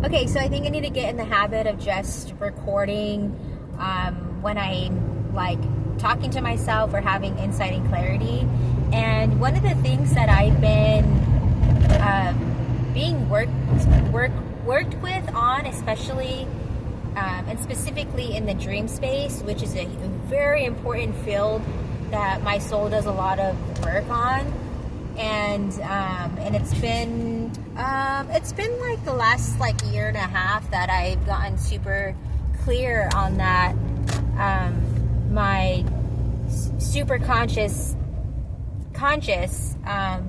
Okay, so I think I need to get in the habit of just recording when I'm like talking to myself or having insight and clarity. And one of the things that I've been being worked with on, especially and specifically in the dream space, which is a very important field that my soul does a lot of work on. And it's been like the last like year and a half that I've gotten super clear on that. My super conscious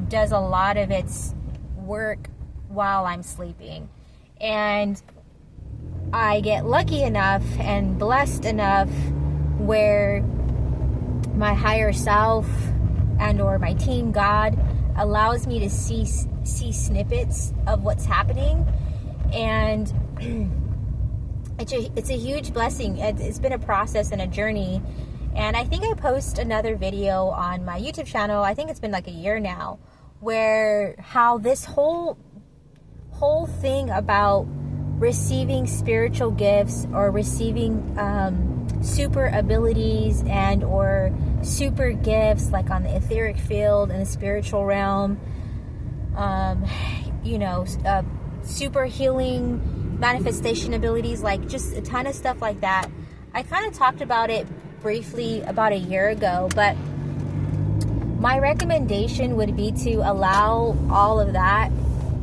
does a lot of its work while I'm sleeping, and I get lucky enough and blessed enough where my higher self and or my team God allows me to see snippets of what's happening, and it's a huge blessing. It's been a process and a journey, and I think I post another video on my YouTube channel, I think it's been like a year now, where how this whole thing about receiving spiritual gifts or receiving super abilities and or super gifts like on the etheric field and the spiritual realm, super healing manifestation abilities, like just a ton of stuff like that. I kind of talked about it briefly about a year ago, but my recommendation would be to allow all of that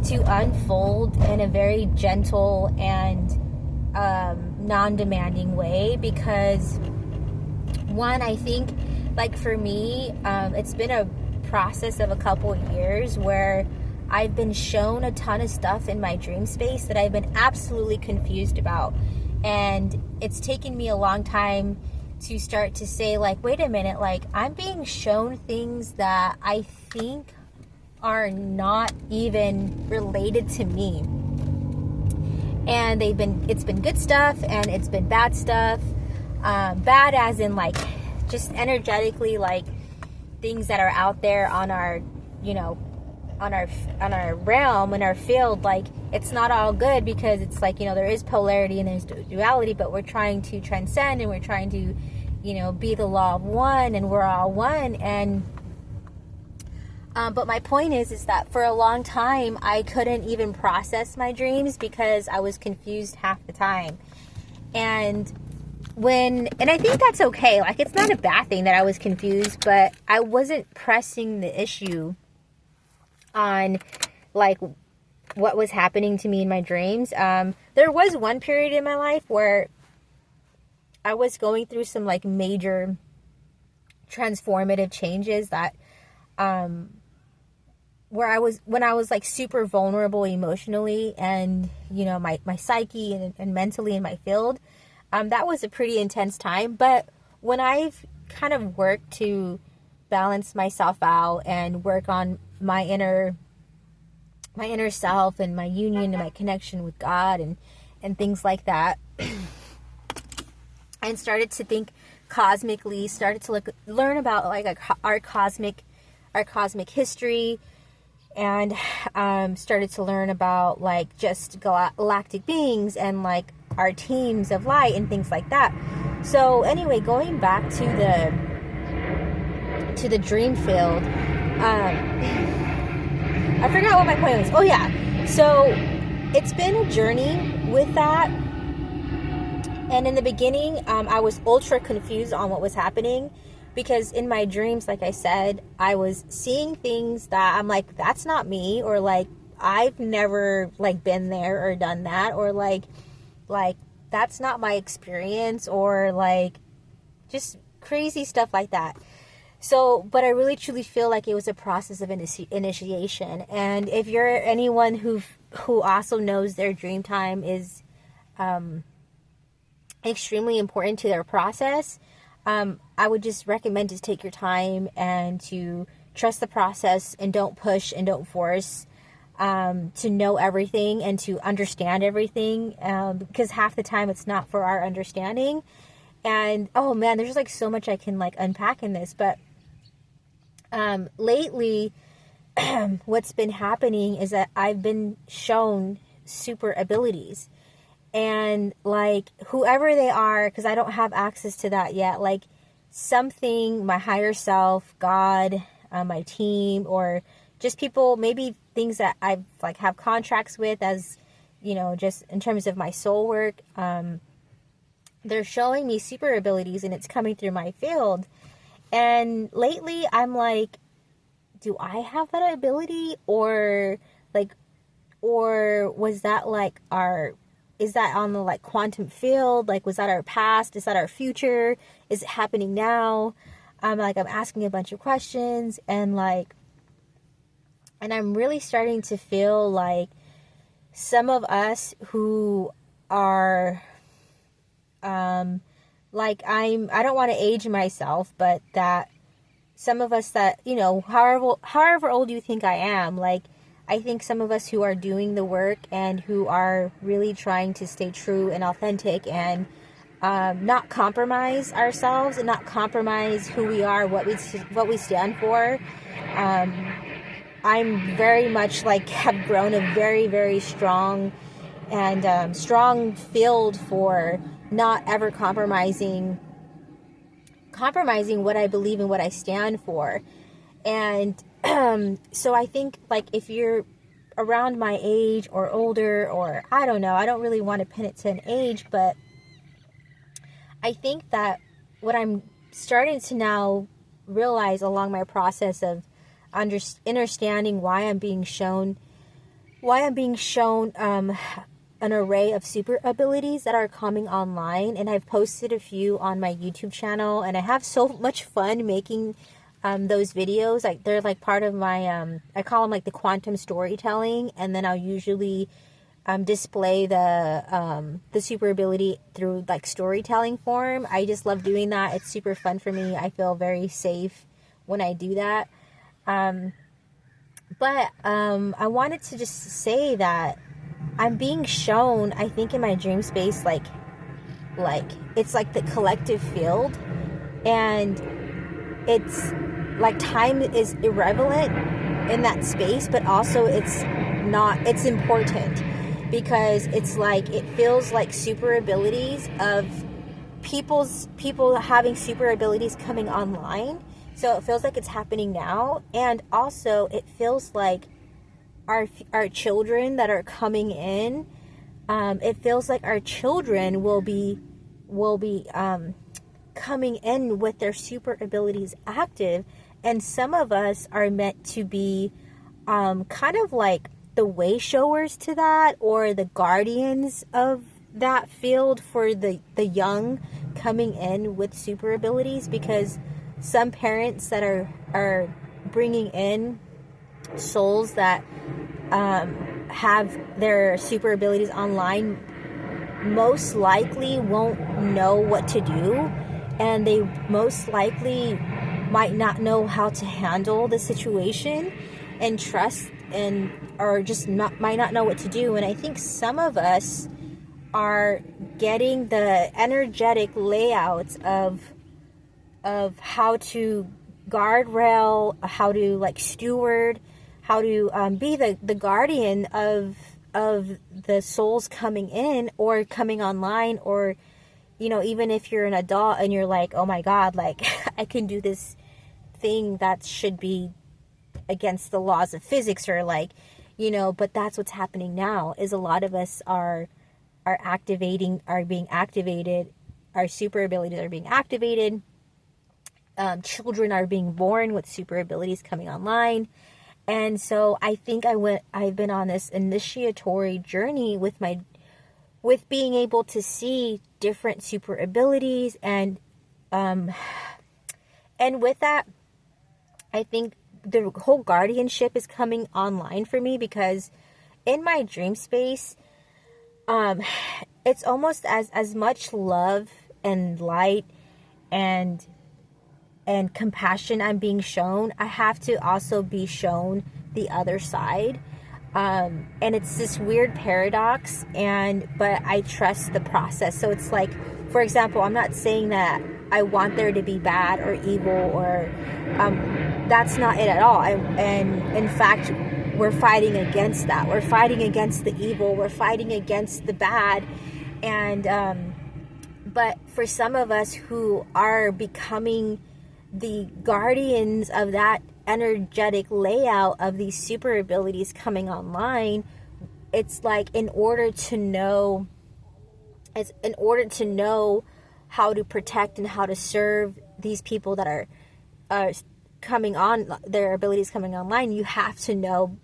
to unfold in a very gentle and non-demanding way, because one, I think, like for me, it's been a process of a couple of years where I've been shown a ton of stuff in my dream space that I've been absolutely confused about, and it's taken me a long time to start to say, like, wait a minute, like, I'm being shown things that I think are not even related to me, and it's been good stuff and it's been bad stuff. Bad as in like just energetically, like things that are out there on our, on our realm, in our field, like it's not all good, because it's like, there is polarity and there's duality, but we're trying to transcend and we're trying to, be the law of one, and we're all one. And but my point is that for a long time I couldn't even process my dreams because I was confused half the time. And I think that's okay. Like, it's not a bad thing that I was confused, but I wasn't pressing the issue on like what was happening to me in my dreams. There was one period in my life where I was going through some like major transformative changes that, when I was like super vulnerable emotionally and, my psyche and mentally in my field. That was a pretty intense time. But when I've kind of worked to balance myself out and work on my inner self and my union and my connection with God and things like that, and started to think cosmically, started to learn about like our cosmic history, and started to learn about like just galactic beings and like our teams of light and things like that. So anyway, going back to the dream field, I forgot what my point was. Oh yeah, so it's been a journey with that. And in the beginning, I was ultra confused on what was happening, because in my dreams, like I said, I was seeing things that I'm like, that's not me, or like I've never like been there or done that, or like that's not my experience, or like just crazy stuff like that. So, but I really truly feel like it was a process of initiation. And if you're anyone who also knows their dream time is extremely important to their process, I would just recommend to take your time and to trust the process, and don't push and don't force to know everything and to understand everything, because half the time it's not for our understanding. And oh man, there's like so much I can like unpack in this, but lately what's been happening is that I've been shown super abilities. And like whoever they are, because I don't have access to that yet, like something, my higher self, God, my team, or just people, maybe things that I've like have contracts with, as you know, just in terms of my soul work, they're showing me super abilities, and it's coming through my field. And lately I'm like, do I have that ability, or was that like is that on the like quantum field? Like, was that our past? Is that our future? Is it happening now? I'm asking a bunch of questions, and I'm really starting to feel like some of us who are, I don't want to age myself, but that some of us that, you know, however old you think I am, like, I think some of us who are doing the work and who are really trying to stay true and authentic and not compromise ourselves and not compromise who we are, what we stand for. I'm very much like have grown a very, very strong and strong field for not ever compromising what I believe and what I stand for. And so I think, like, if you're around my age or older, or I don't know, I don't really want to pin it to an age, but I think that what I'm starting to now realize along my process of understanding why I'm being shown an array of super abilities that are coming online, and I've posted a few on my YouTube channel, and I have so much fun making those videos. Like, they're like part of my I call them like the quantum storytelling, and then I'll usually display the super ability through like storytelling form. I just love doing that. It's super fun for me. I feel very safe when I do that. But I wanted to just say that I'm being shown, I think, in my dream space, like it's like the collective field, and it's like time is irrelevant in that space, but also it's important, because it's like, it feels like super abilities of people having super abilities coming online. So it feels like it's happening now, and also it feels like our children that are coming in. It feels like our children will be coming in with their super abilities active, and some of us are meant to be kind of like the way showers to that, or the guardians of that field for the young coming in with super abilities, because some parents that are bringing in souls that have their super abilities online most likely won't know what to do, and they most likely might not know how to handle the situation and trust, and or just might not know what to do. And I think some of us are getting the energetic layouts of how to guardrail, how to like steward, how to be the guardian of the souls coming in or coming online, or, you know, even if you're an adult and you're like, oh my God, like I can do this thing that should be against the laws of physics, or like, you know, but that's what's happening now, is a lot of us are being activated, our super abilities are being activated. Children are being born with super abilities coming online. And so I think I've been on this initiatory journey with being able to see different super abilities, and with that, I think the whole guardianship is coming online for me, because in my dream space, it's almost as much love and light and compassion I'm being shown, I have to also be shown the other side. And it's this weird paradox, but I trust the process. So it's like, for example, I'm not saying that I want there to be bad or evil, or that's not it at all. And in fact, we're fighting against that. We're fighting against the evil. We're fighting against the bad. And but for some of us who are becoming the guardians of that energetic layout of these super abilities coming online, it's like in order to know how to protect and how to serve these people that are coming on, their abilities coming online, you have to know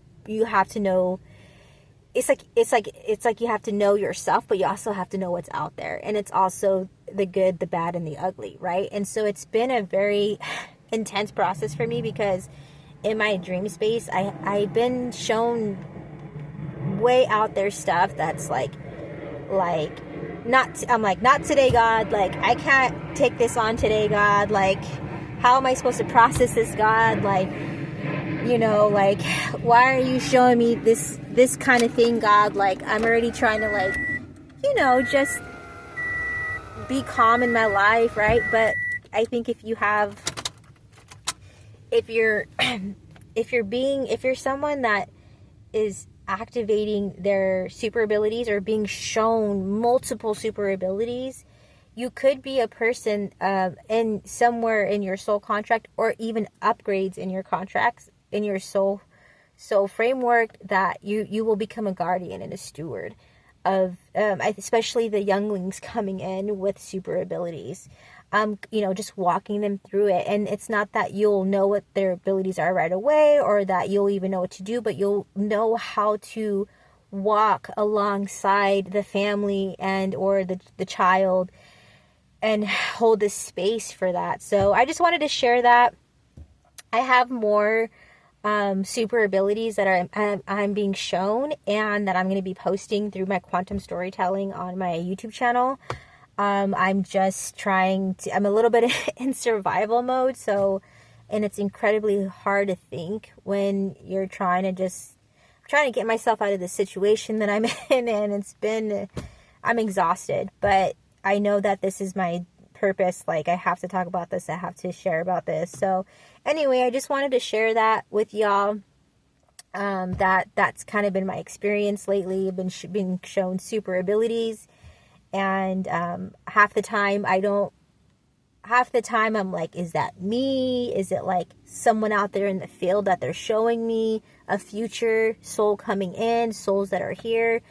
it's like you have to know yourself, but you also have to know what's out there. And it's also the good, the bad, and the ugly, right? And so it's been a very intense process for me, because in my dream space, I've been shown way out there stuff that's like not today, God. Like, I can't take this on today, God. Like, how am I supposed to process this, God? Like, you know, like, why are you showing me this kind of thing, God? Like, I'm already trying to, like, you know, just be calm in my life, right? But I think if you're someone that is activating their super abilities or being shown multiple super abilities, you could be a person in somewhere in your soul contract, or even upgrades in your contracts, in your soul framework, that you will become a guardian and a steward of especially the younglings coming in with super abilities. You know, just walking them through it. And it's not that you'll know what their abilities are right away, or that you'll even know what to do, but you'll know how to walk alongside the family and or the child, and hold the space for that. So I just wanted to share that. I have more super abilities that I'm being shown, and that I'm going to be posting through my quantum storytelling on my YouTube channel. I'm just I'm a little bit in survival mode. So, and it's incredibly hard to think when you're trying to get myself out of the situation that I'm in, and I'm exhausted, but I know that this is my purpose. Like, I have to talk about this. I have to share about this. So anyway, I just wanted to share that with y'all. That's kind of been my experience lately. I've been being shown super abilities. And half the time I'm like, is that me? Is it like someone out there in the field that they're showing me a future soul coming in, souls that are here?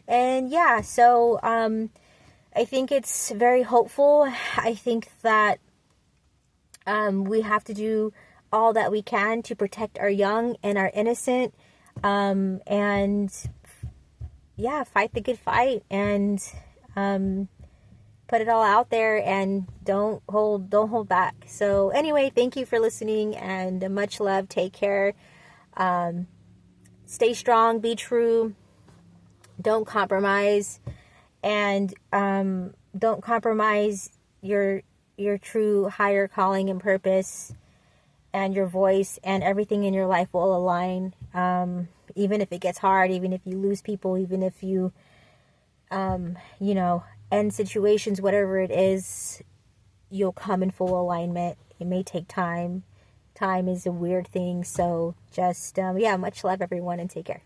And yeah, so I think it's very hopeful. I think that we have to do all that we can to protect our young and our innocent, and yeah, fight the good fight, and put it all out there, and don't hold back. So anyway, thank you for listening, and much love. Take care. Stay strong, be true, don't compromise, and don't compromise your true higher calling and purpose, and your voice, and everything in your life will align. Even if it gets hard, even if you lose people, even if you you know, end situations, whatever it is, you'll come in full alignment. It may take time. Time is a weird thing. So just, yeah, much love, everyone, and take care.